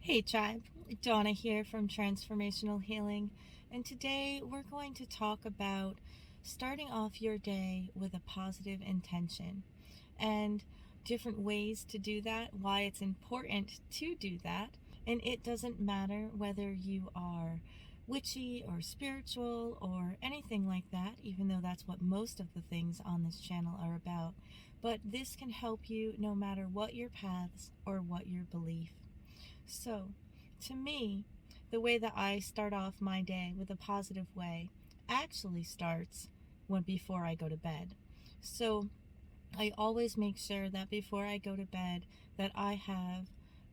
Hey tribe, Dawna here from Transformational Healing, and today we're going to talk about starting off your day with a positive intention and different ways to do that, why it's important to do that, and it doesn't matter whether you are witchy or spiritual or anything like that, even though that's what most of the things on this channel are about, but this can help you no matter what your paths or what your belief. So, to me, the way that I start off my day with a positive way actually starts before I go to bed. So, I always make sure that before I go to bed that I have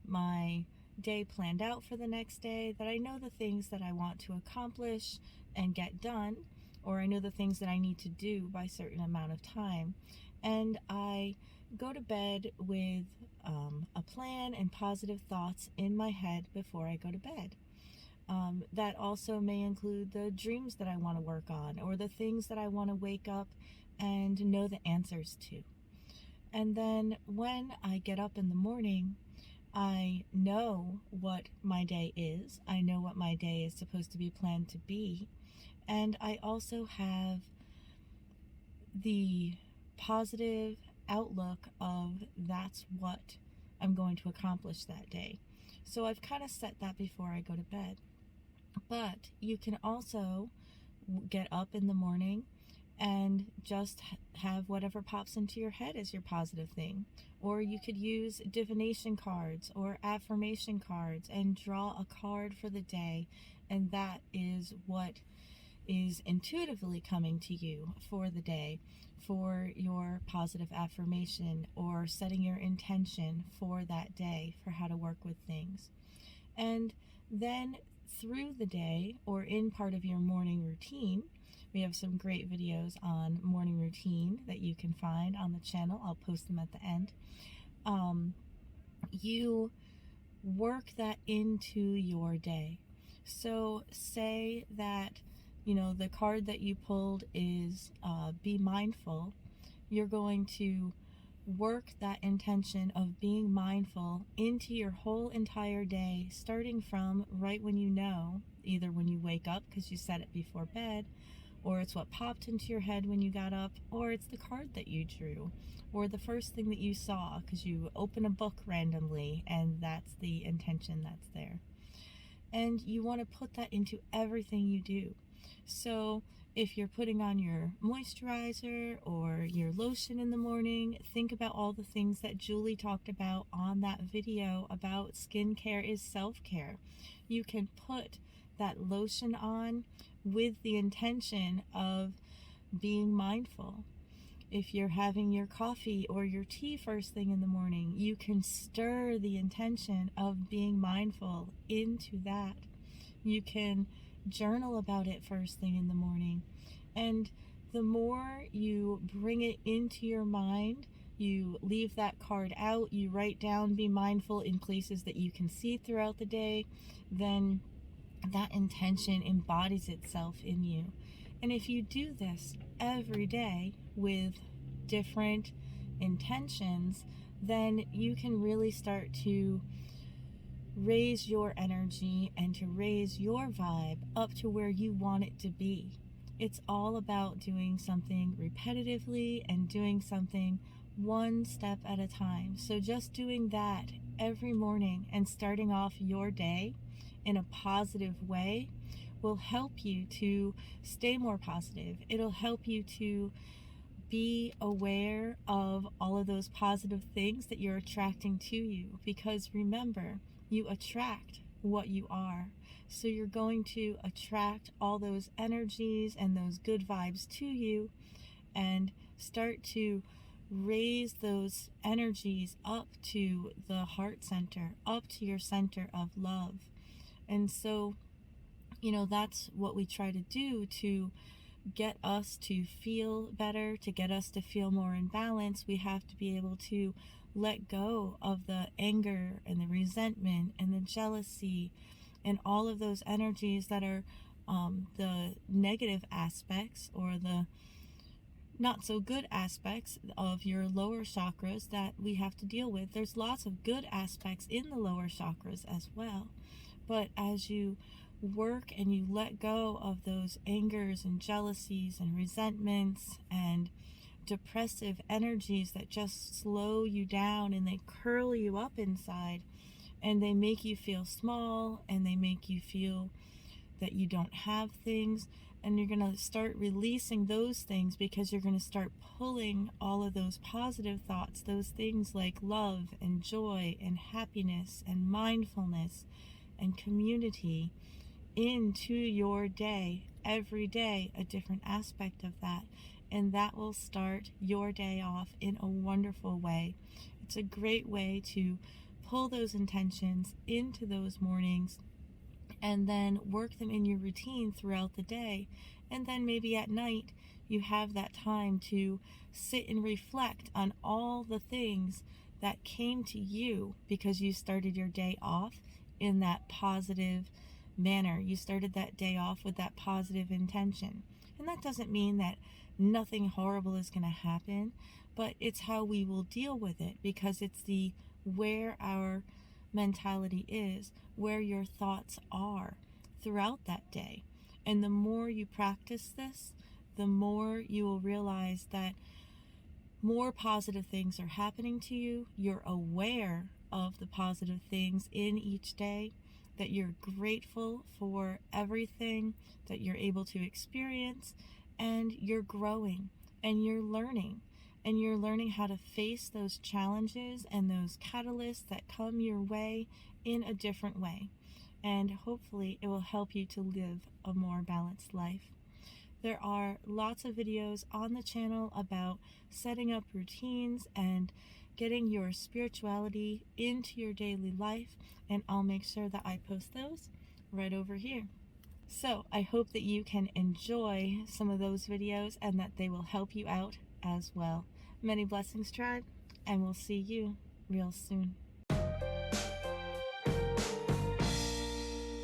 my day planned out for the next day, that I know the things that I want to accomplish and get done, or I know the things that I need to do by a certain amount of time. And I go to bed with a plan and positive thoughts in my head before I go to bed. That also may include the dreams that I want to work on or the things that I want to wake up and know the answers to. And then when I get up in the morning, I know what my day is. I know what my day is supposed to be planned to be. And I also have the positive outlook of that's what I'm going to accomplish that day. So I've kind of set that before I go to bed. But you can also get up in the morning and just have whatever pops into your head as your positive thing. Or you could use divination cards or affirmation cards and draw a card for the day, and that is what is intuitively coming to you for the day, for your positive affirmation, or setting your intention for that day for how to work with things. And then through the day, or in part of your morning routine, we have some great videos on morning routine that you can find on the channel. I'll post them at the end. You work that into your day. So say that the card that you pulled is be mindful. You're going to work that intention of being mindful into your whole entire day, starting from right when either when you wake up because you said it before bed, or it's what popped into your head when you got up, or it's the card that you drew, or the first thing that you saw because you open a book randomly and that's the intention that's there. And you want to put that into everything you do. So if you're putting on your moisturizer or your lotion in the morning, think about all the things that Julie talked about on that video about skincare is self-care. You can put that lotion on with the intention of being mindful. If you're having your coffee or your tea first thing in the morning, you can stir the intention of being mindful into that. You can journal about it first thing in the morning. And the more you bring it into your mind, you leave that card out, you write down be mindful in places that you can see throughout the day, then that intention embodies itself in you. And if you do this every day with different intentions, then you can really start to raise your energy and to raise your vibe up to where you want it to be. It's all about doing something repetitively and doing something one step at a time. So just doing that every morning and starting off your day in a positive way will help you to stay more positive. It'll help you to be aware of all of those positive things that you're attracting to you, because remember, you attract what you are. So you're going to attract all those energies and those good vibes to you and start to raise those energies up to the heart center, up to your center of love. And so, that's what we try to do to get us to feel better, to get us to feel more in balance. We have to be able to let go of the anger and the resentment and the jealousy and all of those energies that are the negative aspects or the not so good aspects of your lower chakras that we have to deal with. There's lots of good aspects in the lower chakras as well. But as you work and you let go of those angers and jealousies and resentments and depressive energies that just slow you down and they curl you up inside, and they make you feel small, and they make you feel that you don't have things, and you're going to start releasing those things because you're going to start pulling all of those positive thoughts, those things like love and joy and happiness and mindfulness and community into your day. Every day a different aspect of that, and that will start your day off in a wonderful way. It's a great way to pull those intentions into those mornings and then work them in your routine throughout the day. And then maybe at night you have that time to sit and reflect on all the things that came to you because you started your day off in that positive manner. You started that day off with that positive intention. And that doesn't mean that nothing horrible is going to happen, but it's how we will deal with it, because it's the where our mentality is, where your thoughts are throughout that day. And the more you practice this, the more you will realize that more positive things are happening to you. You're aware of the positive things in each day, that you're grateful for everything that you're able to experience, and you're growing and you're learning. And you're learning how to face those challenges and those catalysts that come your way in a different way. And hopefully it will help you to live a more balanced life. There are lots of videos on the channel about setting up routines and getting your spirituality into your daily life, and I'll make sure that I post those right over here. So I hope that you can enjoy some of those videos and that they will help you out as well. Many blessings, tribe, and we'll see you real soon.